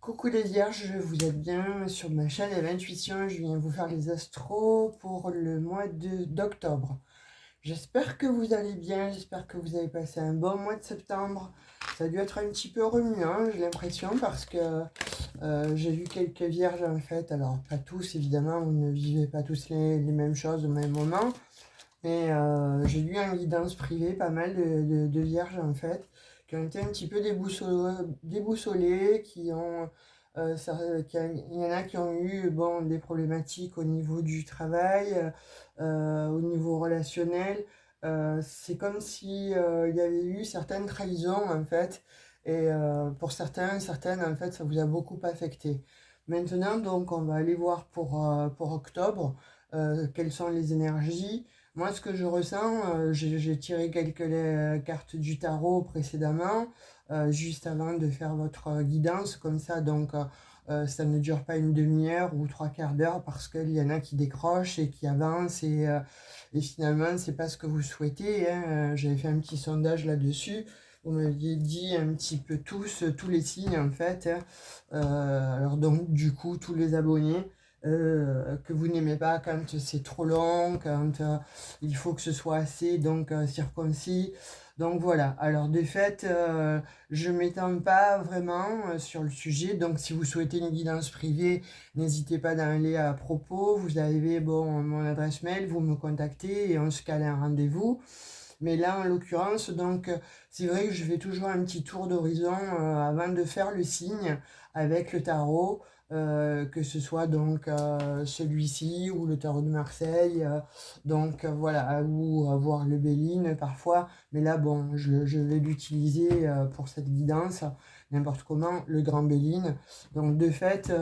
Coucou les vierges, vous êtes bien sur ma chaîne Intuition. Je viens vous faire les astros pour le mois d'octobre. J'espère que vous allez bien, j'espère que vous avez passé un bon mois de septembre. Ça a dû être un petit peu remuant, j'ai l'impression, parce que j'ai vu quelques vierges en fait. Alors, pas tous évidemment, vous ne vivez pas tous les mêmes choses au même moment. Mais j'ai lu en guidance privée pas mal de vierges en fait, qui ont été un petit peu déboussolées, il y en a qui ont eu bon, des problématiques au niveau du travail, au niveau relationnel. C'est comme si il y avait eu certaines trahisons en fait, et pour certaines en fait, ça vous a beaucoup affecté. Maintenant donc, on va aller voir pour octobre quelles sont les énergies. Moi, ce que je ressens, j'ai tiré quelques cartes du tarot précédemment, juste avant de faire votre guidance, comme ça, donc ça ne dure pas une demi-heure ou trois quarts d'heure parce qu'il y en a qui décrochent et qui avancent et finalement, c'est pas ce que vous souhaitez, hein. J'avais fait un petit sondage là-dessus. Vous m'aviez dit un petit peu tous les signes en fait, hein. Alors donc, du coup, tous les abonnés. Que vous n'aimez pas quand c'est trop long, quand il faut que ce soit assez donc circoncis. Donc voilà, alors de fait, je ne m'étends pas vraiment sur le sujet. Donc si vous souhaitez une guidance privée, n'hésitez pas d'en aller à propos. Vous avez bon, mon adresse mail, vous me contactez et on se cale un rendez-vous. Mais là, en l'occurrence, donc, c'est vrai que je fais toujours un petit tour d'horizon avant de faire le signe avec le tarot, que ce soit donc celui-ci ou le tarot de Marseille, donc voilà, ou voir le Béline parfois. Mais là, bon, je vais l'utiliser pour cette guidance, n'importe comment, le Grand Béline. Donc de fait,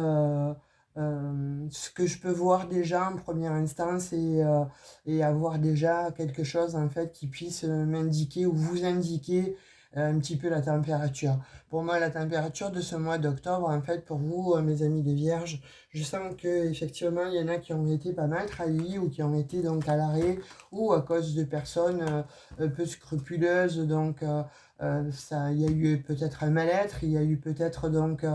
ce que je peux voir déjà en première instance et avoir déjà quelque chose en fait qui puisse m'indiquer ou vous indiquer un petit peu la température. Pour moi, la température de ce mois d'octobre, en fait, pour vous, mes amis des Vierges, je sens que effectivement, il y en a qui ont été pas mal trahis ou qui ont été donc à l'arrêt ou à cause de personnes peu scrupuleuses. Donc, ça, il y a eu peut-être un mal-être, il y a eu peut-être donc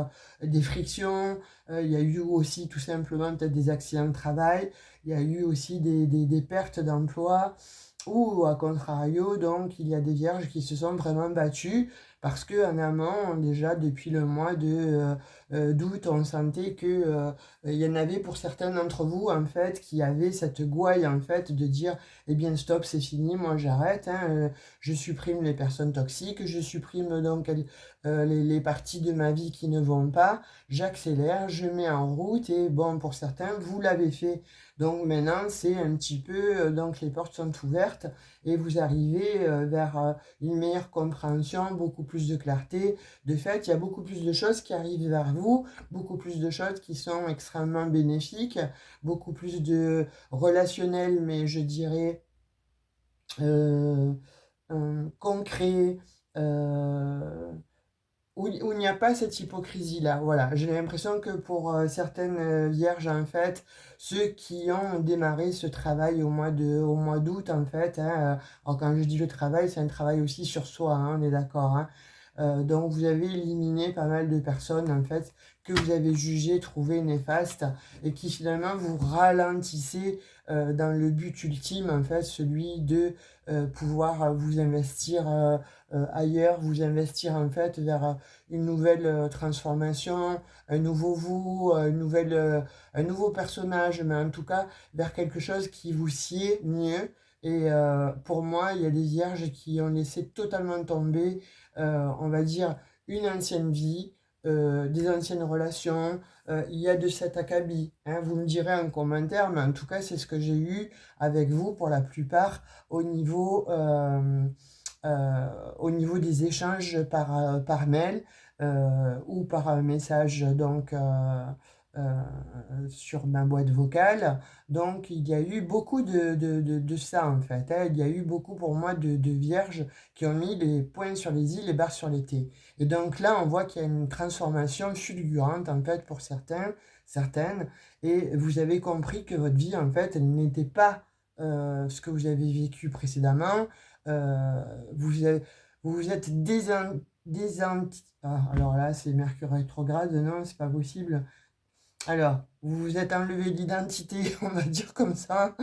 des frictions, il y a eu aussi tout simplement peut-être des accidents de travail, il y a eu aussi des pertes d'emploi, ou à contrario, donc il y a des vierges qui se sont vraiment battues parce que en amont, déjà depuis le mois d'août, on sentait que il y en avait pour certains d'entre vous en fait qui avaient cette gouaille en fait de dire eh bien stop, c'est fini, moi j'arrête, hein, je supprime les personnes toxiques, je supprime donc les parties de ma vie qui ne vont pas, j'accélère, je mets en route et bon pour certains vous l'avez fait. Donc maintenant c'est un petit peu donc les portes sont ouvertes et vous arrivez vers une meilleure compréhension, beaucoup plus de clarté. De fait, il y a beaucoup plus de choses qui arrivent vers vous, beaucoup plus de choses qui sont extrêmement bénéfiques, beaucoup plus de relationnel, mais je dirais euh, concret, euh, où il n'y a pas cette hypocrisie-là. Voilà, j'ai l'impression que pour certaines vierges, en fait, ceux qui ont démarré ce travail au mois d'août, en fait, hein, alors quand je dis le travail, c'est un travail aussi sur soi, hein, on est d'accord, hein. Donc vous avez éliminé pas mal de personnes en fait que vous avez jugées, trouvées néfastes et qui finalement vous ralentissez dans le but ultime en fait celui de pouvoir vous investir ailleurs, vous investir en fait vers une nouvelle transformation, un nouveau vous, un nouveau personnage, mais en tout cas vers quelque chose qui vous sied mieux. Et pour moi, il y a des vierges qui ont laissé totalement tomber, on va dire, une ancienne vie, des anciennes relations. Il y a de cet acabit, hein, vous me direz en commentaire, mais en tout cas, c'est ce que j'ai eu avec vous pour la plupart au niveau des échanges par mail ou par un message donc euh, sur ma boîte vocale. Donc il y a eu beaucoup de ça en fait, hein. Il y a eu beaucoup pour moi de vierges qui ont mis les points sur les i, les barres sur les t. Et donc là on voit qu'il y a une transformation fulgurante en fait pour certaines, et vous avez compris que votre vie en fait elle n'était pas ce que vous avez vécu précédemment. Vous vous êtes alors là, c'est Mercure rétrograde, non, c'est pas possible. Alors, vous vous êtes enlevé l'identité, on va dire comme ça.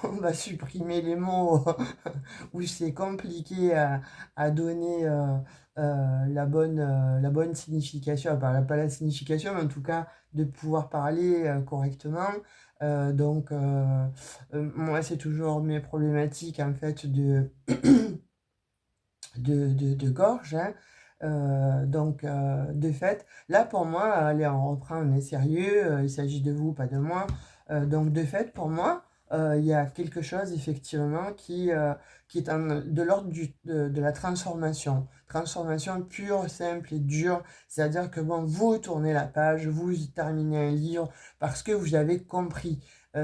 On va supprimer les mots où c'est compliqué à donner la bonne signification, enfin, pas la signification, mais en tout cas de pouvoir parler correctement. Donc, moi, c'est toujours mes problématiques en fait de gorge, hein. De fait, là pour moi, allez, on reprend, on est sérieux, il s'agit de vous, pas de moi. Donc de fait, pour moi, il y a quelque chose effectivement qui est de l'ordre de la transformation. Transformation pure, simple et dure. C'est-à-dire que bon, vous tournez la page, vous terminez un livre parce que vous avez compris.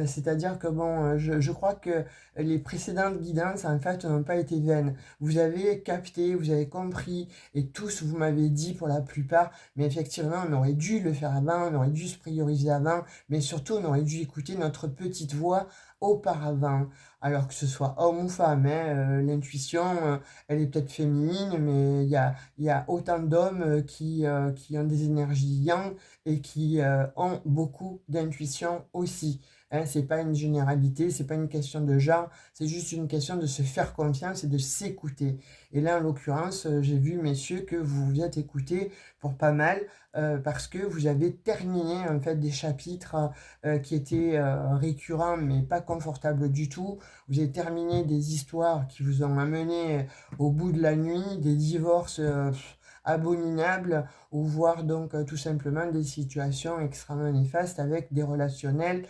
C'est-à-dire que bon, je crois que les précédentes guidances, en fait, n'ont pas été vaines. Vous avez capté, vous avez compris, et tous vous m'avez dit pour la plupart, mais effectivement, on aurait dû le faire avant, on aurait dû se prioriser avant, mais surtout, on aurait dû écouter notre petite voix auparavant. Alors que ce soit homme ou femme, hein, l'intuition, elle est peut-être féminine, mais il y a autant d'hommes qui ont des énergies yang et qui ont beaucoup d'intuition aussi. Hein, c'est pas une généralité, c'est pas une question de genre, c'est juste une question de se faire confiance et de s'écouter. Et là, en l'occurrence, j'ai vu, messieurs, que vous vous êtes écoutés pour pas mal, parce que vous avez terminé en fait des chapitres qui étaient récurrents mais pas confortables du tout. Vous avez terminé des histoires qui vous ont amené au bout de la nuit, des divorces abominables, ou voire donc tout simplement des situations extrêmement néfastes avec des relationnels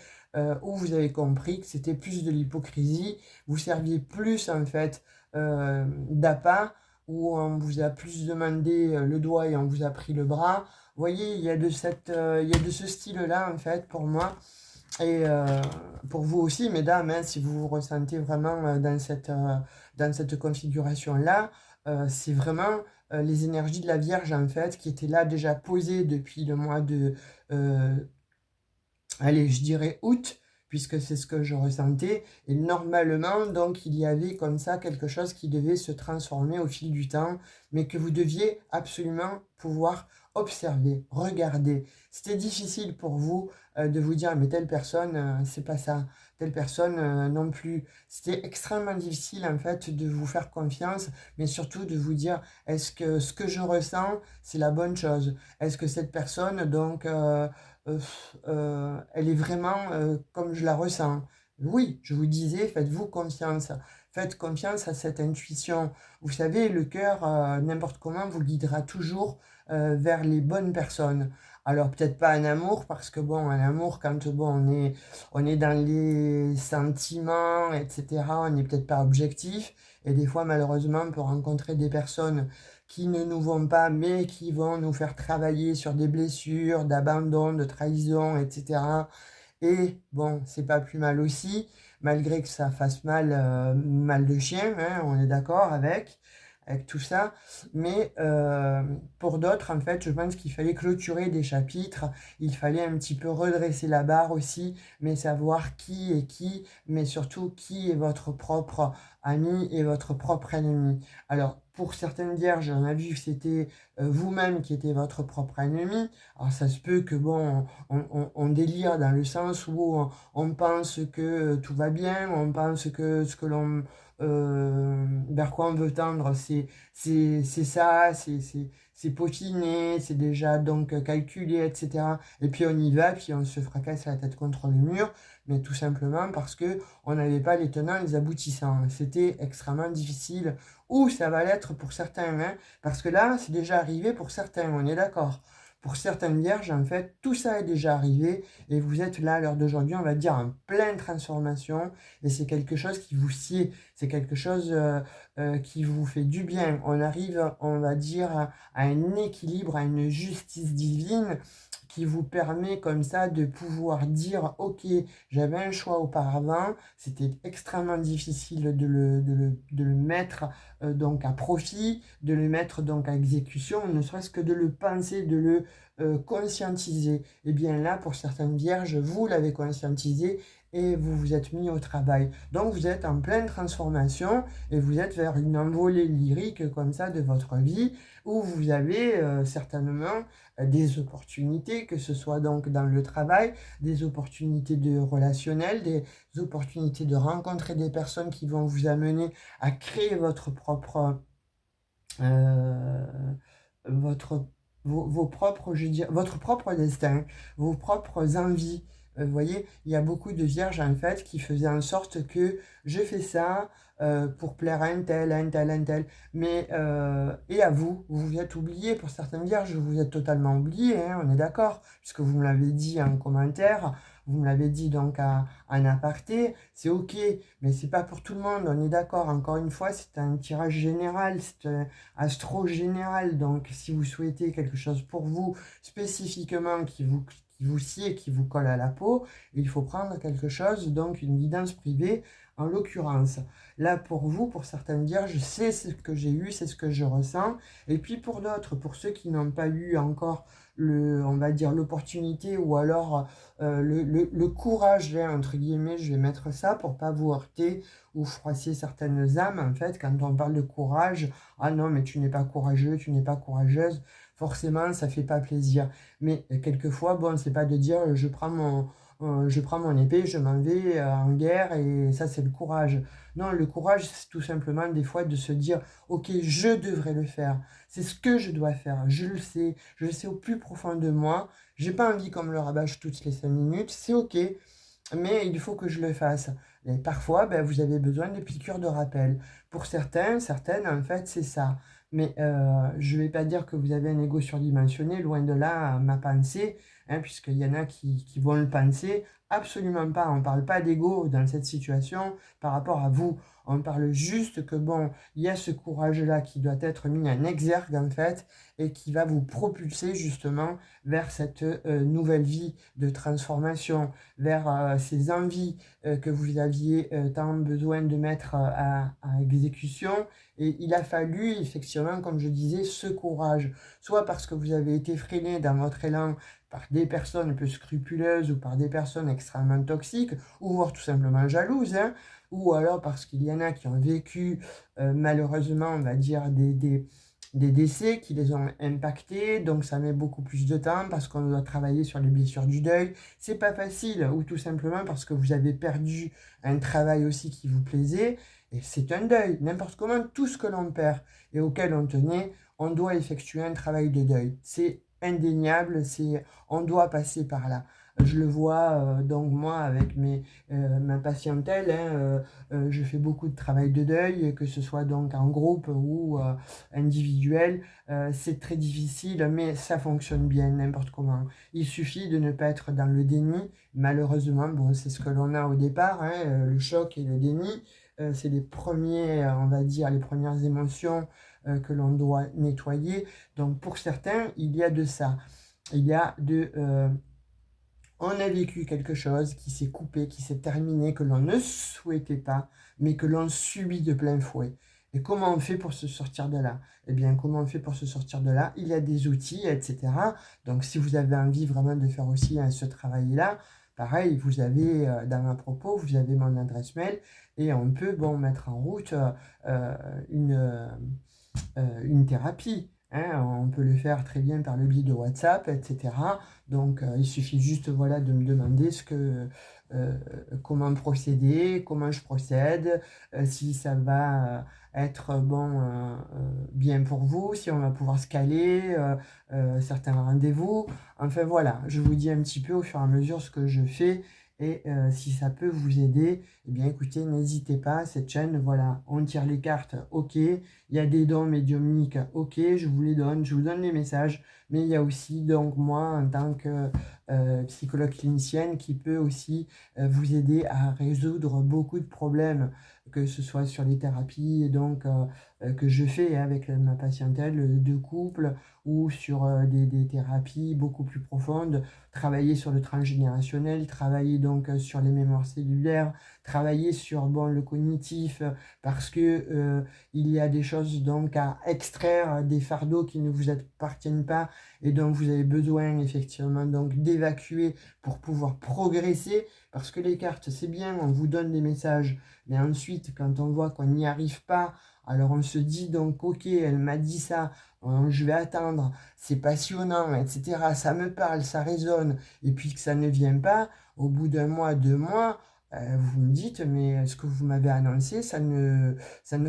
où vous avez compris que c'était plus de l'hypocrisie, vous serviez plus en fait d'appât, où on vous a plus demandé le doigt et on vous a pris le bras. Vous voyez, il y a de ce style-là en fait pour moi. Et pour vous aussi, mesdames, hein, si vous vous ressentez vraiment dans cette configuration-là, c'est vraiment les énergies de la Vierge en fait qui étaient là déjà posées depuis le mois de euh, allez, je dirais août, puisque c'est ce que je ressentais. Et normalement, donc, il y avait comme ça quelque chose qui devait se transformer au fil du temps, mais que vous deviez absolument pouvoir observer, regarder. C'était difficile pour vous de vous dire, mais telle personne, c'est pas ça. Telle personne non plus. C'était extrêmement difficile en fait de vous faire confiance, mais surtout de vous dire, est-ce que ce que je ressens, c'est la bonne chose? Est-ce que cette personne, donc, euh, elle est vraiment comme je la ressens. Oui, je vous disais, faites-vous confiance. Faites confiance à cette intuition. Vous savez, le cœur, n'importe comment, vous guidera toujours vers les bonnes personnes. Alors peut-être pas en amour, parce que bon, en amour, quand bon, on est dans les sentiments, etc., on n'est peut-être pas objectif. Et des fois, malheureusement, on peut rencontrer des personnes qui ne nous vont pas, mais qui vont nous faire travailler sur des blessures, d'abandon, de trahison, etc. Et bon, c'est pas plus mal aussi, malgré que ça fasse mal, mal de chien, hein, on est d'accord avec tout ça. Mais pour d'autres, en fait, je pense qu'il fallait clôturer des chapitres, il fallait un petit peu redresser la barre aussi, mais savoir qui est qui, mais surtout qui est votre propre ami et votre propre ennemi. Alors, pour certaines vierges, on a vu que c'était vous-même qui étiez votre propre ennemi. Alors, ça se peut que, bon, on délire dans le sens où on pense que tout va bien, on pense que ce que l'on vers quoi on veut tendre, c'est ça, c'est peaufiné, c'est déjà donc calculé, etc. Et puis on y va, puis on se fracasse la tête contre le mur, mais tout simplement parce que on n'avait pas les tenants, les aboutissants. C'était extrêmement difficile, ou ça va l'être pour certains, hein, parce que là, c'est déjà arrivé pour certains, on est d'accord. Pour certaines vierges, en fait, tout ça est déjà arrivé et vous êtes là à l'heure d'aujourd'hui, on va dire, en pleine transformation et c'est quelque chose qui vous sied, c'est quelque chose qui vous fait du bien. On arrive, on va dire, à un équilibre, à une justice divine qui vous permet comme ça de pouvoir dire, ok, j'avais un choix auparavant, c'était extrêmement difficile de le mettre donc à profit, de le mettre donc à exécution, ne serait-ce que de le penser, de le conscientiser. Et bien là, pour certaines vierges, vous l'avez conscientisé et vous vous êtes mis au travail. Donc vous êtes en pleine transformation et vous êtes vers une envolée lyrique comme ça de votre vie où vous avez certainement des opportunités, que ce soit donc dans le travail, des opportunités de relationnel, des opportunités de rencontrer des personnes qui vont vous amener à créer euh, votre, vos propres, je veux dire, votre propre destin, vos propres envies. Vous voyez, il y a beaucoup de vierges en fait qui faisaient en sorte que je fais ça pour plaire à un tel, à un tel, à un tel. Mais, et à vous, vous vous êtes oublié pour certaines vierges, vous êtes totalement oublié, hein, on est d'accord, puisque vous me l'avez dit en commentaire, vous me l'avez dit donc en aparté, c'est ok, mais c'est pas pour tout le monde, on est d'accord. Encore une fois, c'est un tirage général, c'est astro général. Donc, si vous souhaitez quelque chose pour vous spécifiquement qui vous sied, qui vous colle à la peau, il faut prendre quelque chose, donc une guidance privée en l'occurrence. Là, pour vous, pour certaines vierges, c'est ce que j'ai eu, c'est ce que je ressens. Et puis pour d'autres, pour ceux qui n'ont pas eu encore on va dire l'opportunité ou alors le courage, hein, entre guillemets, je vais mettre ça pour pas vous heurter ou froisser certaines âmes. En fait, quand on parle de courage, ah non, mais tu n'es pas courageux, tu n'es pas courageuse, forcément, ça fait pas plaisir. Mais quelquefois, bon, c'est pas de dire je prends mon épée, je m'en vais en guerre et ça, c'est le courage. Non, le courage, c'est tout simplement des fois de se dire, ok, je devrais le faire. C'est ce que je dois faire. Je le sais au plus profond de moi. J'ai pas envie qu'on me le rabâche toutes les 5 minutes. C'est ok, mais il faut que je le fasse. Et parfois, ben, vous avez besoin de piqûres de rappel. Pour certains, certaines, en fait, c'est ça. Mais je ne vais pas dire que vous avez un ego surdimensionné, loin de là, ma pensée, hein, puisqu'il y en a qui vont le penser. Absolument pas. On ne parle pas d'ego dans cette situation par rapport à vous. On parle juste que, bon, il y a ce courage-là qui doit être mis en exergue, en fait, et qui va vous propulser justement vers cette nouvelle vie de transformation, vers ces envies que vous aviez tant besoin de mettre à exécution. Et il a fallu effectivement, comme je disais, ce courage, soit parce que vous avez été freiné dans votre élan par des personnes peu scrupuleuses ou par des personnes extrêmement toxiques, ou voire tout simplement jalouses, hein, ou alors parce qu'il y en a qui ont vécu malheureusement, on va dire, des décès qui les ont impactés, donc ça met beaucoup plus de temps parce qu'on doit travailler sur les blessures du deuil. C'est pas facile, ou tout simplement parce que vous avez perdu un travail aussi qui vous plaisait, et c'est un deuil. N'importe comment, tout ce que l'on perd et auquel on tenait, on doit effectuer un travail de deuil. C'est indéniable, on doit passer par là. Je le vois donc moi avec ma patientèle, hein, je fais beaucoup de travail de deuil, que ce soit donc en groupe ou individuel. C'est très difficile, mais ça fonctionne bien n'importe comment. Il suffit de ne pas être dans le déni. Malheureusement, bon, c'est ce que l'on a au départ, hein, le choc et le déni. C'est les premiers, on va dire, les premières émotions que l'on doit nettoyer. Donc pour certains, il y a de ça. Il y a on a vécu quelque chose qui s'est coupé, qui s'est terminé, que l'on ne souhaitait pas, mais que l'on subit de plein fouet. Et comment on fait pour se sortir de là? Eh bien, comment on fait pour se sortir de là? Il y a des outils, etc. Donc, si vous avez envie vraiment de faire aussi ce travail-là, pareil, vous avez dans ma propos, vous avez mon adresse mail et on peut bon, mettre en route euh, une, euh, une thérapie. Hein, on peut le faire très bien par le biais de WhatsApp, etc. Donc, il suffit juste voilà, de me demander euh, comment procéder, comment je procède, si ça va être bon, bien pour vous, si on va pouvoir se caler certains rendez-vous. Enfin voilà, je vous dis un petit peu au fur et à mesure ce que je fais. Et si ça peut vous aider, eh bien écoutez, n'hésitez pas, cette chaîne, voilà, on tire les cartes, ok, il y a des dons médiumniques, ok, je vous les donne, je vous donne les messages, mais il y a aussi donc moi en tant que psychologue clinicienne qui peut aussi vous aider à résoudre beaucoup de problèmes, que ce soit sur les thérapies donc, que je fais avec ma patientèle de couple ou sur des thérapies beaucoup plus profondes, travailler sur le transgénérationnel, travailler donc sur les mémoires cellulaires, travailler sur bon, le cognitif, parce que il y a des choses choses donc à extraire, des fardeaux qui ne vous appartiennent pas et dont vous avez besoin effectivement donc d'évacuer pour pouvoir progresser. Parce que les cartes, c'est bien, on vous donne des messages, mais ensuite, quand on voit qu'on n'y arrive pas, alors on se dit donc, ok, elle m'a dit ça, je vais attendre, c'est passionnant, etc. Ça me parle, ça résonne, et puis que ça ne vient pas, au bout d'un mois, 2 mois, vous me dites, mais ce que vous m'avez annoncé, ça ne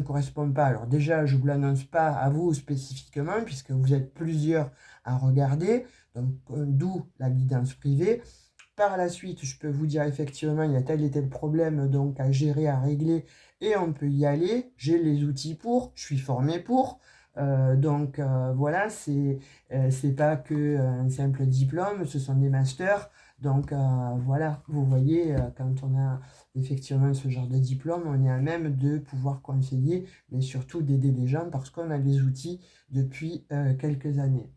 correspond pas. Alors déjà, je ne vous l'annonce pas à vous spécifiquement, puisque vous êtes plusieurs à regarder, donc d'où la guidance privée. Par la suite, je peux vous dire effectivement, il y a tel et tel problème donc à gérer, à régler, et on peut y aller. J'ai les outils pour, je suis formé pour. Voilà, c'est pas que un simple diplôme, ce sont des masters. Voilà, vous voyez, quand on a effectivement ce genre de diplôme, on est à même de pouvoir conseiller, mais surtout d'aider les gens parce qu'on a les outils depuis quelques années.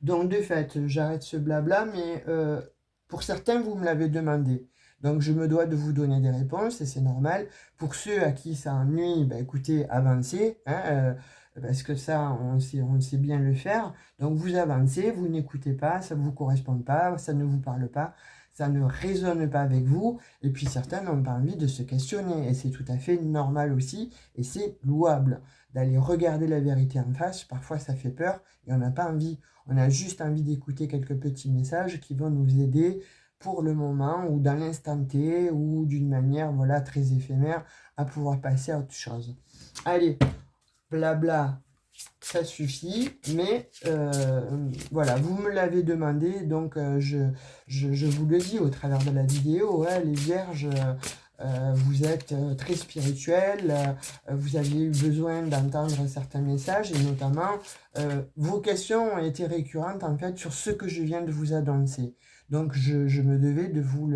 Donc, de fait, j'arrête ce blabla, mais pour certains, vous me l'avez demandé. Donc, je me dois de vous donner des réponses et c'est normal. Pour ceux à qui ça ennuie, ben, écoutez, avancez, hein, parce que ça, on sait bien le faire. Donc, vous avancez, vous n'écoutez pas, ça ne vous correspond pas, ça ne vous parle pas, ça ne résonne pas avec vous. Et puis, certains n'ont pas envie de se questionner et c'est tout à fait normal aussi et c'est louable d'aller regarder la vérité en face. Parfois, ça fait peur et on n'a pas envie. On a juste envie d'écouter quelques petits messages qui vont nous aider pour le moment ou dans l'instant T ou d'une manière voilà, très éphémère à pouvoir passer à autre chose. Allez, blabla, ça suffit, mais voilà, vous me l'avez demandé, donc je vous le dis au travers de la vidéo, hein, les vierges, vous êtes très spirituels, vous avez eu besoin d'entendre certains messages et notamment vos questions ont été récurrentes en fait sur ce que je viens de vous annoncer. Donc je me devais de vous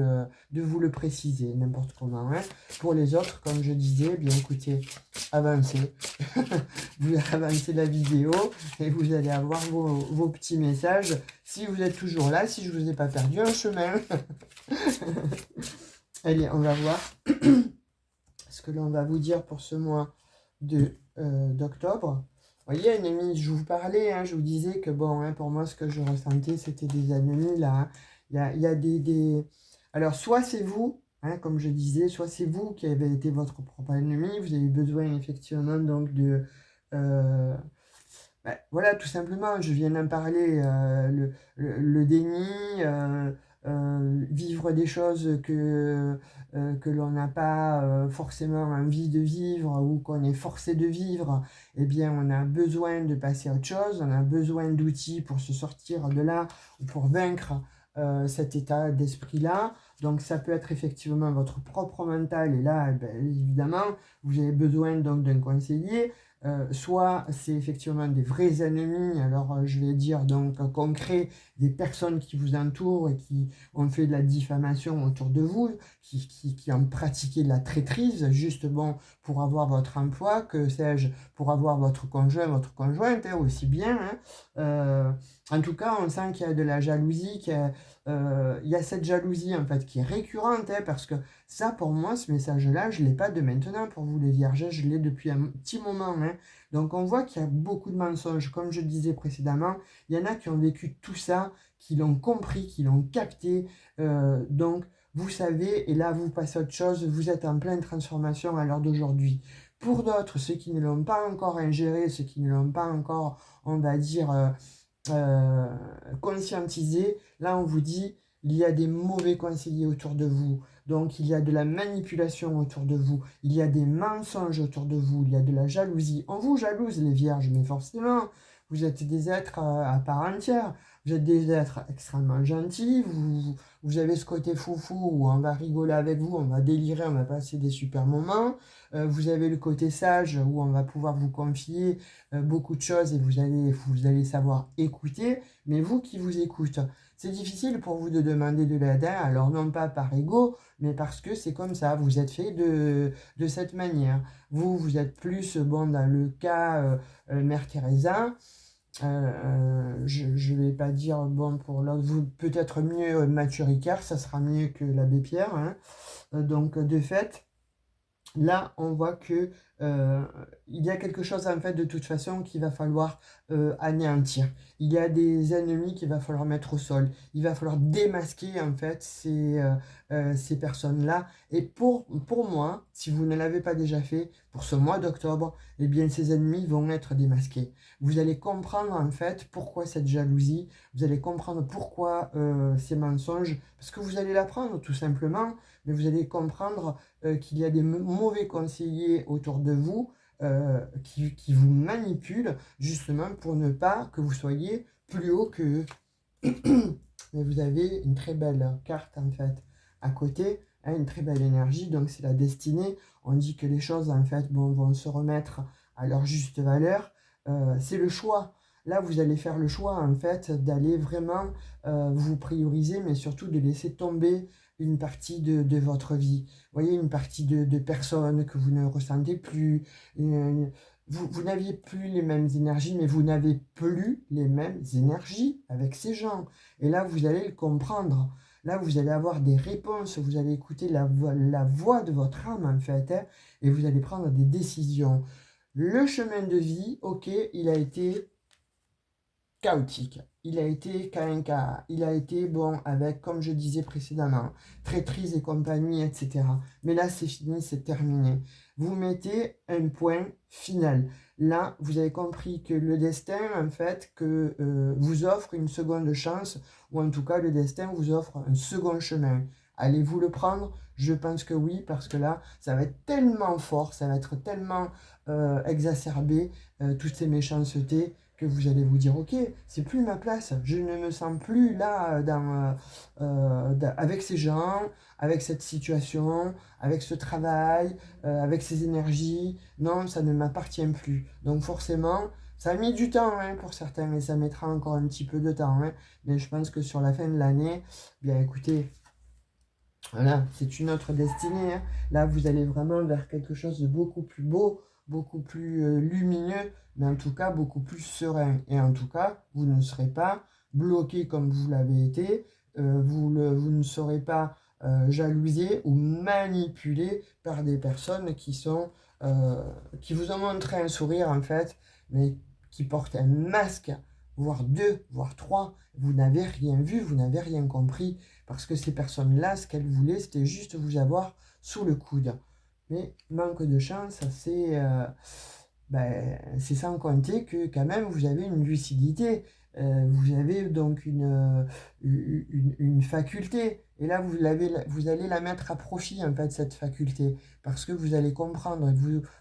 le préciser n'importe comment. Hein. Pour les autres, comme je disais, bien écoutez, avancez. Vous avancez la vidéo et vous allez avoir vos petits messages. Si vous êtes toujours là, si je ne vous ai pas perdu un chemin. Allez, on va voir ce que l'on va vous dire pour ce mois d'octobre. Vous voyez, anémie, je vous parlais, hein, je vous disais que bon, hein, pour moi, ce que je ressentais, c'était des anémies là. Hein. Il y a des... Alors, soit c'est vous, hein, comme je disais, soit c'est vous qui avez été votre propre ennemi, vous avez besoin effectivement donc de... voilà, tout simplement, je viens d'en parler, le déni, vivre des choses que l'on n'a pas forcément envie de vivre ou qu'on est forcé de vivre, eh bien, on a besoin de passer à autre chose, on a besoin d'outils pour se sortir de là ou pour vaincre cet état d'esprit-là. Donc, ça peut être effectivement votre propre mental et là, évidemment, vous avez besoin donc d'un conseiller. Soit c'est effectivement des vrais ennemis, alors je vais dire donc concret, des personnes qui vous entourent et qui ont fait de la diffamation autour de vous, qui ont pratiqué de la traîtrise, juste bon pour avoir votre emploi, que sais-je, pour avoir votre conjoint, votre conjointe, hein, aussi bien. Hein. En tout cas, on sent qu'il y a de la jalousie, il y a cette jalousie en fait qui est récurrente, hein, parce que ça, pour moi, ce message-là, je ne l'ai pas de maintenant pour vous les vierges, je l'ai depuis un petit moment. Hein. Donc on voit qu'il y a beaucoup de mensonges. Comme je disais précédemment, il y en a qui ont vécu tout ça, qui l'ont compris, qui l'ont capté. Donc vous savez, et là vous passez à autre chose, vous êtes en pleine transformation à l'heure d'aujourd'hui. Pour d'autres, ceux qui ne l'ont pas encore ingéré, ceux qui ne l'ont pas encore, on va dire, conscientisé, là on vous dit, il y a des mauvais conseillers autour de vous. Donc il y a de la manipulation autour de vous, il y a des mensonges autour de vous, il y a de la jalousie. On vous jalouse les vierges, mais forcément, vous êtes des êtres à part entière. Vous êtes des êtres extrêmement gentils, vous avez ce côté foufou où on va rigoler avec vous, on va délirer, on va passer des super moments. Vous avez le côté sage où on va pouvoir vous confier beaucoup de choses et vous allez savoir écouter. Mais vous qui vous écoutez, c'est difficile pour vous de demander de l'aide, hein, alors non pas par ego, mais parce que c'est comme ça, vous êtes fait de cette manière. Vous êtes plus, bon, dans le cas Mère Teresa, je vais pas dire, bon, pour l'autre, vous peut-être mieux Mathieu Ricard, ça sera mieux que l'abbé Pierre. Hein. Donc, de fait, là, on voit que euh, il y a quelque chose en fait de toute façon qu'il va falloir anéantir. Il y a des ennemis qu'il va falloir mettre au sol. Il va falloir démasquer en fait ces personnes-là. Et pour moi, si vous ne l'avez pas déjà fait, pour ce mois d'octobre, eh bien ces ennemis vont être démasqués. Vous allez comprendre en fait pourquoi cette jalousie, vous allez comprendre pourquoi ces mensonges, parce que vous allez l'apprendre tout simplement, mais vous allez comprendre qu'il y a des mauvais conseillers autour de vous qui vous manipulent justement pour ne pas que vous soyez plus haut que mais vous avez une très belle carte en fait à côté, hein, une très belle énergie, donc c'est la destinée. On dit que les choses en fait vont se remettre à leur juste valeur. C'est le choix. Là, vous allez faire le choix en fait d'aller vraiment vous prioriser, mais surtout de laisser tomber une partie de votre vie. Vous voyez, une partie de personnes que vous ne ressentez plus, vous n'aviez plus les mêmes énergies, mais vous n'avez plus les mêmes énergies avec ces gens. Et là, vous allez le comprendre. Là, vous allez avoir des réponses, vous allez écouter la voix de votre âme, en fait, hein, et vous allez prendre des décisions. Le chemin de vie, ok, il a été chaotique. Il a été KNK, il a été, bon, avec, comme je disais précédemment, traîtrise et compagnie, etc. Mais là, c'est fini, c'est terminé. Vous mettez un point final. Là, vous avez compris que le destin, en fait, vous offre une seconde chance, ou en tout cas, le destin vous offre un second chemin. Allez-vous le prendre? Je pense que oui, parce que là, ça va être tellement fort, ça va être tellement exacerbé, toutes ces méchancetés, que vous allez vous dire, ok, c'est plus ma place, je ne me sens plus là avec ces gens, avec cette situation, avec ce travail, avec ces énergies, non, ça ne m'appartient plus. Donc forcément, ça a mis du temps hein, pour certains, et ça mettra encore un petit peu de temps, hein, mais je pense que sur la fin de l'année, bien écoutez, voilà, c'est une autre destinée, hein. Là, vous allez vraiment vers quelque chose de beaucoup plus beau, beaucoup plus lumineux, mais en tout cas beaucoup plus serein. Et en tout cas, vous ne serez pas bloqué comme vous l'avez été, vous ne serez pas jalousé ou manipulé par des personnes qui vous ont montré un sourire en fait, mais qui portent un masque, voire deux, voire trois. Vous n'avez rien vu, vous n'avez rien compris. Parce que ces personnes-là, ce qu'elles voulaient, c'était juste vous avoir sous le coude. Mais manque de chance, c'est sans compter que quand même vous avez une lucidité. Vous avez donc une faculté. Et là, vous allez la mettre à profit, en fait, cette faculté. Parce que vous allez comprendre.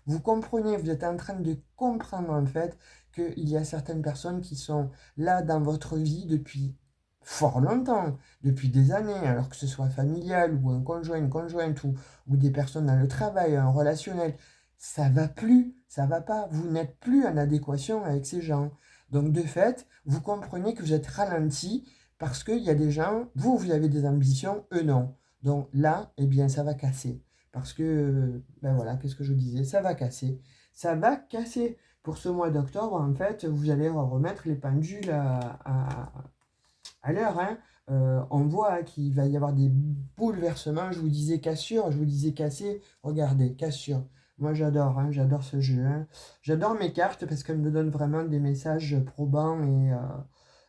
Vous comprenez, vous êtes en train de comprendre, en fait, qu'il y a certaines personnes qui sont là dans votre vie depuis fort longtemps, depuis des années, alors que ce soit familial ou un conjoint, une conjointe ou des personnes dans le travail, un relationnel, ça va plus, ça va pas, vous n'êtes plus en adéquation avec ces gens. Donc de fait, vous comprenez que vous êtes ralenti parce qu'il y a des gens, vous avez des ambitions, eux non. Donc là, eh bien, ça va casser. Parce que, ben voilà, qu'est-ce que je disais, ça va casser. Ça va casser. Pour ce mois d'octobre, en fait, vous allez remettre les pendules à l'heure, hein. On voit hein, qu'il va y avoir des bouleversements. Je vous disais cassure, je vous disais casser. Regardez, cassure. Moi j'adore, hein, j'adore ce jeu, hein. J'adore mes cartes parce qu'elles me donnent vraiment des messages probants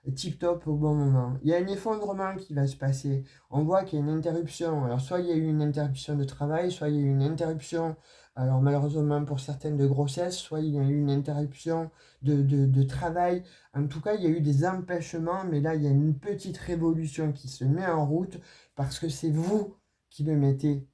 et tip-top au bon moment. Il y a un effondrement qui va se passer. On voit qu'il y a une interruption. Alors soit il y a eu une interruption de travail, soit il y a eu une interruption, alors malheureusement pour certaines de grossesse, soit il y a eu une interruption de travail. En tout cas, il y a eu des empêchements, mais là, il y a une petite révolution qui se met en route parce que c'est vous qui la mettez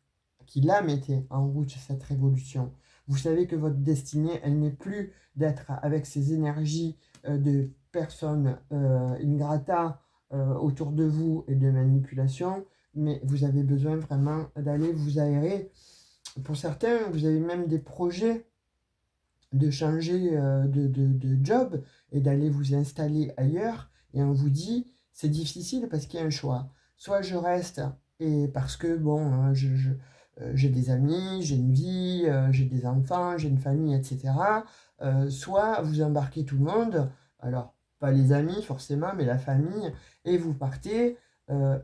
en route, cette révolution. Vous savez que votre destinée, elle n'est plus d'être avec ces énergies de personnes ingrata autour de vous et de manipulation, mais vous avez besoin vraiment d'aller vous aérer. Pour certains, vous avez même des projets de changer de job et d'aller vous installer ailleurs. Et on vous dit, c'est difficile parce qu'il y a un choix. Soit je reste et parce que, bon, hein, j'ai des amis, j'ai une vie, j'ai des enfants, j'ai une famille, etc. Soit vous embarquez tout le monde, alors pas les amis forcément, mais la famille, et vous partez.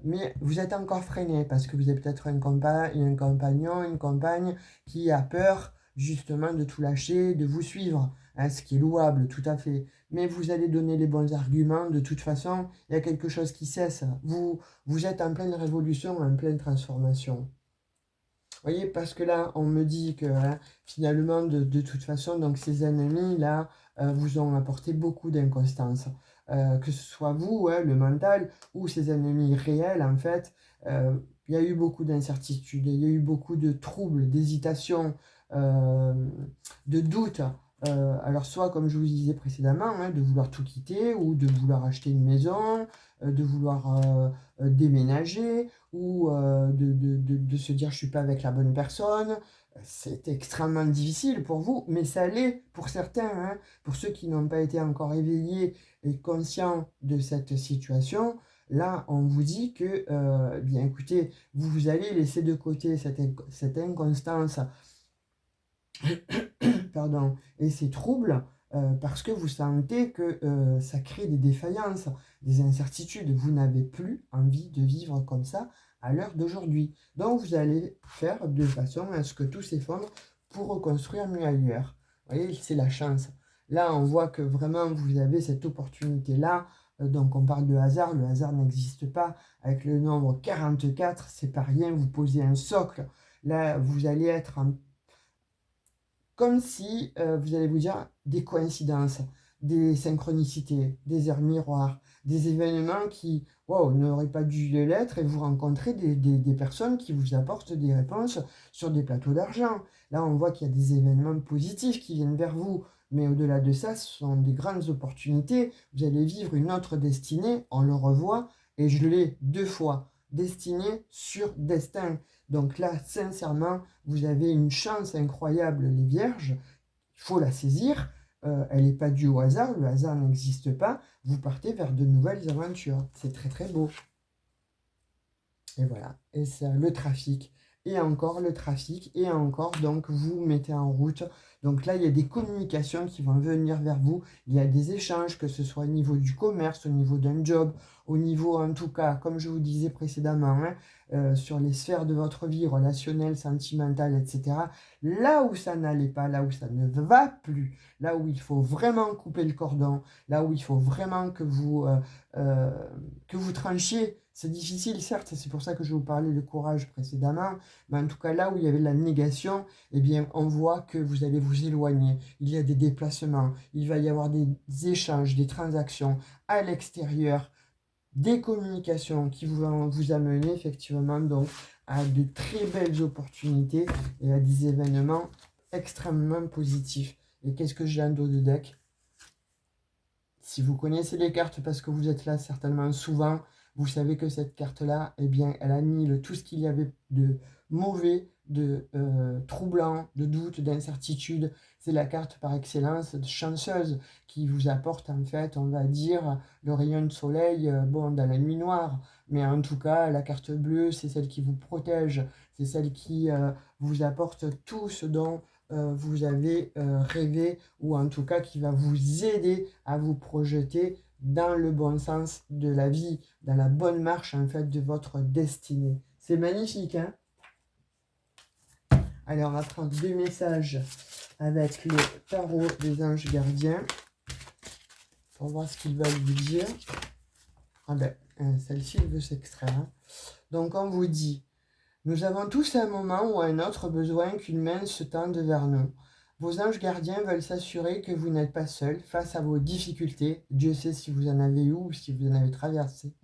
Mais vous êtes encore freiné parce que vous avez peut-être un compagnon, une compagne qui a peur justement de tout lâcher, de vous suivre, hein, ce qui est louable, tout à fait. Mais vous allez donner les bons arguments, de toute façon, il y a quelque chose qui cesse. Vous êtes en pleine révolution, en pleine transformation. Vous voyez, parce que là, on me dit que hein, finalement, de toute façon, donc ces ennemis-là vous ont apporté beaucoup d'inconstance. Que ce soit vous, hein, le mental, ou ces ennemis réels, en fait, il y a eu beaucoup d'incertitudes, il y a eu beaucoup de troubles, d'hésitations, euh, de doutes. Alors soit, comme je vous disais précédemment, hein, de vouloir tout quitter, ou de vouloir acheter une maison, de vouloir déménager, ou de se dire je suis pas avec la bonne personne. C'est extrêmement difficile pour vous, mais ça l'est pour certains, hein. Pour ceux qui n'ont pas été encore éveillés et conscients de cette situation, là on vous dit que, bien écoutez, vous allez laisser de côté cette inconstance pardon, et ces troubles parce que vous sentez que ça crée des défaillances, des incertitudes. Vous n'avez plus envie de vivre comme ça à l'heure d'aujourd'hui. Donc vous allez faire de façon à ce que tout s'effondre pour reconstruire mieux ailleurs. Vous voyez, c'est la chance. Là, on voit que vraiment vous avez cette opportunité-là. Donc on parle de hasard, le hasard n'existe pas. Avec le nombre 44, c'est pas rien, vous posez un socle. Là, vous allez être en comme si vous allez vous dire des coïncidences, des synchronicités, des heures miroirs, des événements qui wow, n'auraient pas dû l'être et vous rencontrez des personnes qui vous apportent des réponses sur des plateaux d'argent. Là, on voit qu'il y a des événements positifs qui viennent vers vous, mais au-delà de ça, ce sont des grandes opportunités. Vous allez vivre une autre destinée, on le revoit, et je l'ai 2 fois, destinée sur destin. Donc là, sincèrement, vous avez une chance incroyable, les vierges. Il faut la saisir. Elle n'est pas due au hasard. Le hasard n'existe pas. Vous partez vers de nouvelles aventures. C'est très très beau. Et voilà. Et c'est le trafic. Et encore le trafic. Et encore, donc, vous mettez en route. Donc là, il y a des communications qui vont venir vers vous. Il y a des échanges, que ce soit au niveau du commerce, au niveau d'un job, au niveau, en tout cas, comme je vous disais précédemment, hein, sur les sphères de votre vie, relationnelle, sentimentale, etc. Là où ça n'allait pas, là où ça ne va plus, là où il faut vraiment couper le cordon, là où il faut vraiment euh, que vous tranchiez. C'est difficile, certes, c'est pour ça que je vous parlais de courage précédemment, mais en tout cas, là où il y avait de la négation, eh bien, on voit que vous allez vous éloigner. Il y a des déplacements, il va y avoir des échanges, des transactions à l'extérieur, des communications qui vont vous amener effectivement donc à de très belles opportunités et à des événements extrêmement positifs. Et qu'est-ce que j'ai en dos de deck? Si vous connaissez les cartes parce que vous êtes là certainement souvent, vous savez que cette carte-là, eh bien, elle annule tout ce qu'il y avait de mauvais, de troublant, de doute, d'incertitude. C'est la carte par excellence chanceuse qui vous apporte en fait, on va dire, le rayon de soleil bon, dans la nuit noire. Mais en tout cas, la carte bleue, c'est celle qui vous protège, c'est celle qui vous apporte tout ce dont vous avez rêvé, ou en tout cas qui va vous aider à vous projeter dans le bon sens de la vie, dans la bonne marche en fait de votre destinée. C'est magnifique, hein? Allez, on va prendre 2 messages avec le tarot des anges gardiens pour voir ce qu'ils veulent vous dire. Ah ben, celle-ci, elle veut s'extraire. Hein. Donc, on vous dit, nous avons tous à un moment ou à un autre besoin qu'une main se tende vers nous. Vos anges gardiens veulent s'assurer que vous n'êtes pas seul face à vos difficultés. Dieu sait si vous en avez eu ou si vous en avez traversé.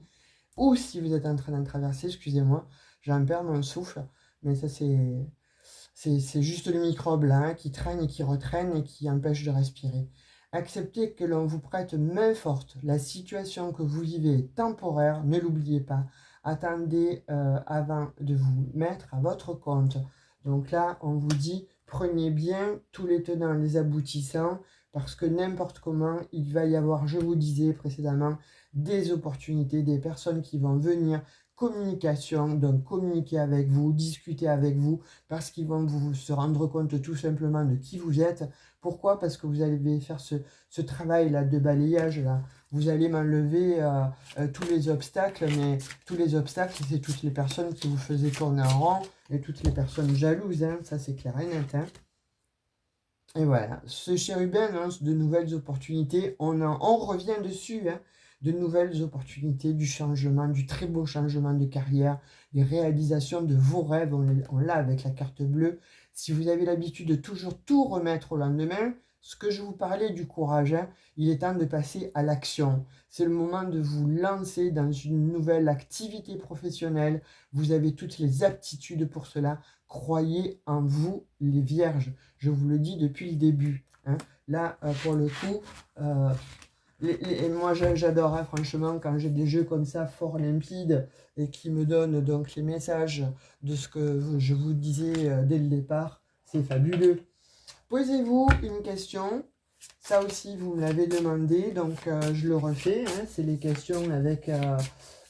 Ou si vous êtes en train d'en traverser, excusez-moi, j'en perds mon souffle. Mais ça, c'est juste le microbe là, hein, qui traîne et qui retraîne et qui empêche de respirer. Acceptez que l'on vous prête main forte. La situation que vous vivez est temporaire, ne l'oubliez pas. Attendez avant de vous mettre à votre compte. Donc là, on vous dit, prenez bien tous les tenants, les aboutissants, parce que n'importe comment, il va y avoir, je vous disais précédemment, des opportunités, des personnes qui vont venir, communication, donc communiquer avec vous, discuter avec vous, parce qu'ils vont vous se rendre compte tout simplement de qui vous êtes. Pourquoi? Parce que vous allez faire ce travail-là de balayage, là. Vous allez m'enlever tous les obstacles, mais tous les obstacles, c'est toutes les personnes qui vous faisaient tourner en rond et toutes les personnes jalouses, hein, ça c'est clair et net. Hein. Et voilà, ce chérubin annonce de nouvelles opportunités. On revient dessus, hein, de nouvelles opportunités, du changement, du très beau changement de carrière, des réalisations de vos rêves. On l'a avec la carte bleue. Si vous avez l'habitude de toujours tout remettre au lendemain, ce que je vous parlais du courage, hein, il est temps de passer à l'action. C'est le moment de vous lancer dans une nouvelle activité professionnelle. Vous avez toutes les aptitudes pour cela. Croyez en vous, les vierges. Je vous le dis depuis le début, hein. Là, pour le coup, moi j'adore, hein, franchement, quand j'ai des jeux comme ça, fort limpides, et qui me donnent donc les messages de ce que je vous disais dès le départ, c'est fabuleux. Posez-vous une question. Ça aussi, vous me l'avez demandé, donc je le refais, hein. C'est les questions avec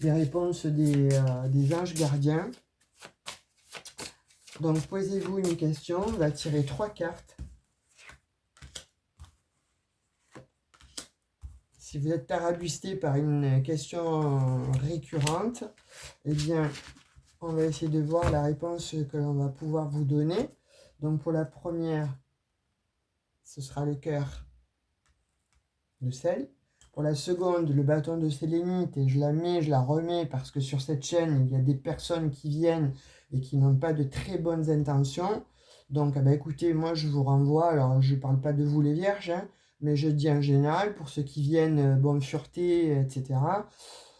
les réponses des anges gardiens. Donc, posez-vous une question. On va tirer 3 cartes. Si vous êtes tarabusté par une question récurrente, eh bien, on va essayer de voir la réponse que l'on va pouvoir vous donner. Donc, pour la première, ce sera le cœur de sel. Pour la seconde, le bâton de sélénite, et je la mets, je la remets, parce que sur cette chaîne, il y a des personnes qui viennent et qui n'ont pas de très bonnes intentions. Donc, écoutez, moi, je vous renvoie, alors je ne parle pas de vous les vierges, hein, mais je dis en général, pour ceux qui viennent, bonne fureté, etc.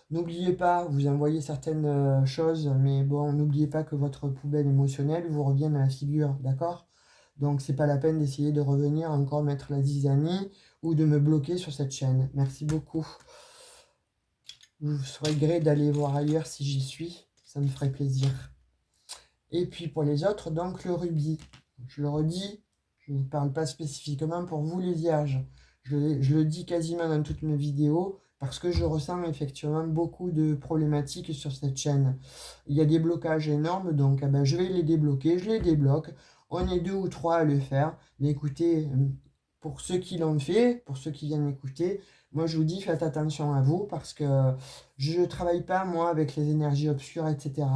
N'oubliez pas, vous envoyez certaines choses, mais bon, n'oubliez pas que votre poubelle émotionnelle vous revienne à la figure, d'accord? Donc, c'est pas la peine d'essayer de revenir encore mettre la zizanie ou de me bloquer sur cette chaîne. Merci beaucoup. Je vous serais gré d'aller voir ailleurs si j'y suis. Ça me ferait plaisir. Et puis pour les autres, donc le rubis. Je le redis, je ne vous parle pas spécifiquement pour vous les vierges. Je le dis quasiment dans toutes mes vidéos parce que je ressens effectivement beaucoup de problématiques sur cette chaîne. Il y a des blocages énormes, donc je vais les débloquer, je les débloque. On est 2 ou 3 à le faire. Mais écoutez, pour ceux qui l'ont fait, pour ceux qui viennent m'écouter, moi je vous dis faites attention à vous parce que je ne travaille pas moi avec les énergies obscures, etc.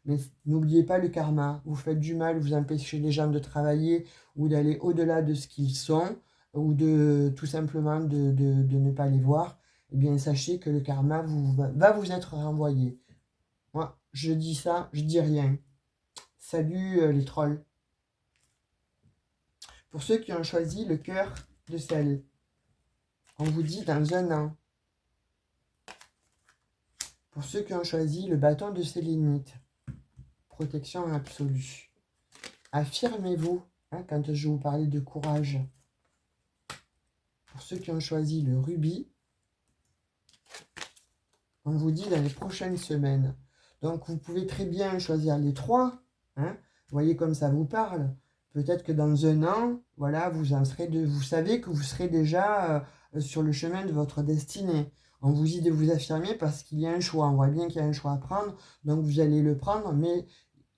Mais n'oubliez pas le karma. Vous faites du mal, vous empêchez les gens de travailler ou d'aller au-delà de ce qu'ils sont ou de tout simplement de ne pas les voir. Eh bien sachez que le karma va vous être renvoyé. Moi je dis ça, je dis rien. Salut les trolls. Pour ceux qui ont choisi le cœur de sel, on vous dit dans un an. Pour ceux qui ont choisi le bâton de sélénite, protection absolue. Affirmez-vous, hein, quand je vous parlais de courage. Pour ceux qui ont choisi le rubis, on vous dit dans les prochaines semaines. Donc vous pouvez très bien choisir les 3. Hein, vous voyez comme ça vous parle. Peut-être que dans un an, voilà, vous savez que vous serez déjà sur le chemin de votre destinée. On vous dit de vous affirmer parce qu'il y a un choix. On voit bien qu'il y a un choix à prendre. Donc vous allez le prendre, mais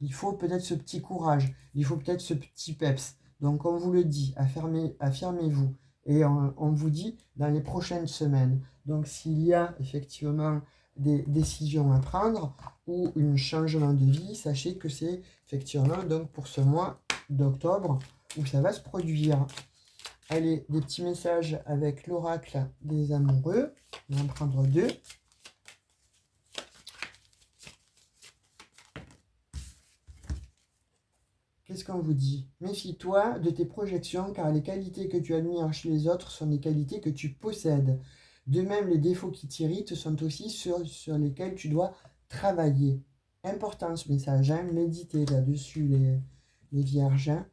il faut peut-être ce petit courage. Il faut peut-être ce petit peps. Donc on vous le dit, affirmez-vous. Et on vous dit dans les prochaines semaines. Donc s'il y a effectivement des décisions à prendre ou un changement de vie, sachez que c'est effectivement donc pour ce mois d'octobre où ça va se produire. Allez, des petits messages avec l'oracle des amoureux. On va en prendre 2. Qu'est-ce qu'on vous dit? Méfie-toi de tes projections car les qualités que tu admires chez les autres sont des qualités que tu possèdes. De même, les défauts qui t'irritent sont aussi sur lesquels tu dois travailler. Important ce message, hein? Méditez là-dessus les vierges. Hein?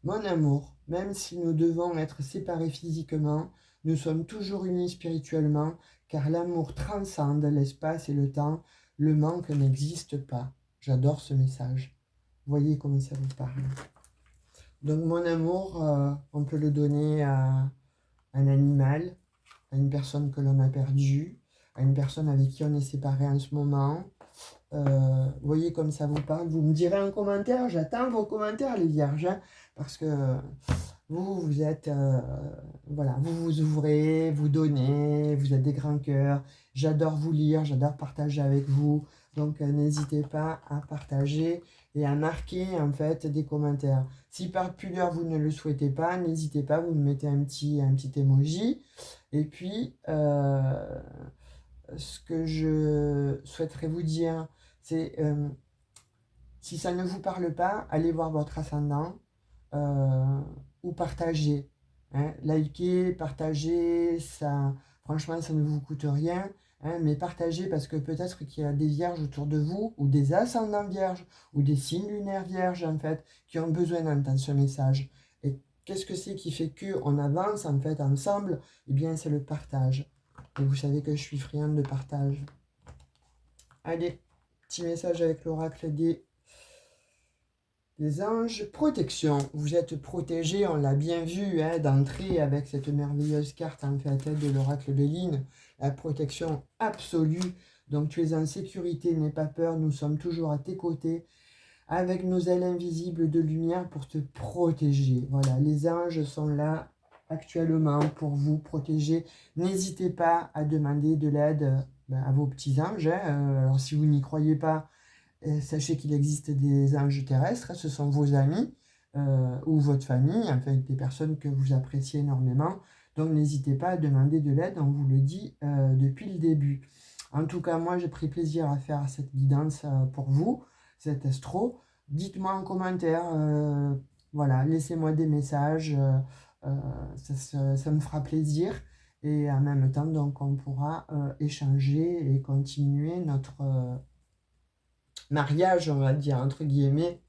Mon amour, même si nous devons être séparés physiquement, nous sommes toujours unis spirituellement, car l'amour transcende l'espace et le temps. Le manque n'existe pas. J'adore ce message. Voyez comment ça vous parle. Donc mon amour, on peut le donner à un animal, à une personne que l'on a perdue, à une personne avec qui on est séparé en ce moment. Voyez comme ça vous parle. Vous me direz en commentaire, j'attends vos commentaires les vierges, hein, parce que Vous êtes, voilà, vous vous ouvrez, vous donnez, vous êtes des grands cœurs. J'adore vous lire, j'adore partager avec vous. Donc, n'hésitez pas à partager et à marquer, en fait, des commentaires. Si par pudeur, vous ne le souhaitez pas, n'hésitez pas, vous me mettez un petit emoji. Et puis, ce que je souhaiterais vous dire, c'est, si ça ne vous parle pas, allez voir votre ascendant euh, ou partagez. Hein. Likez, partagez, ça, franchement, ça ne vous coûte rien. Hein, mais partagez parce que peut-être qu'il y a des vierges autour de vous, ou des ascendants vierges, ou des signes lunaires vierges, en fait, qui ont besoin d'entendre ce message. Et qu'est-ce que c'est qui fait qu'on avance, en fait, ensemble? Eh bien, c'est le partage. Et vous savez que je suis friande de partage. Allez, petit message avec l'oracle des anges. Protection. Vous êtes protégés, on l'a bien vu hein, d'entrée avec cette merveilleuse carte en fait de l'oracle Béline. La protection absolue. Donc tu es en sécurité, n'aie pas peur, nous sommes toujours à tes côtés avec nos ailes invisibles de lumière pour te protéger. Voilà, les anges sont là actuellement pour vous protéger. N'hésitez pas à demander de l'aide à vos petits anges. Hein. Alors si vous n'y croyez pas, sachez qu'il existe des anges terrestres, ce sont vos amis ou votre famille, enfin des personnes que vous appréciez énormément. Donc n'hésitez pas à demander de l'aide, on vous le dit depuis le début. En tout cas, moi j'ai pris plaisir à faire cette guidance pour vous, cet astro. Dites-moi en commentaire, voilà, laissez-moi des messages, ça me fera plaisir. Et en même temps, donc, on pourra échanger et continuer notre mariage, on va dire, entre guillemets.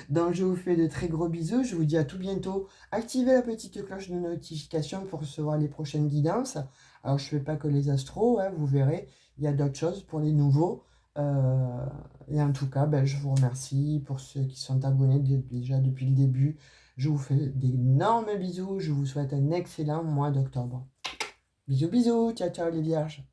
Donc, je vous fais de très gros bisous. Je vous dis à tout bientôt. Activez la petite cloche de notification pour recevoir les prochaines guidances. Alors, je ne fais pas que les astros, hein, vous verrez. Il y a d'autres choses pour les nouveaux. Et en tout cas, ben, je vous remercie pour ceux qui sont abonnés déjà depuis le début. Je vous fais d'énormes bisous. Je vous souhaite un excellent mois d'octobre. Bisous, bisous. Ciao, ciao les vierges.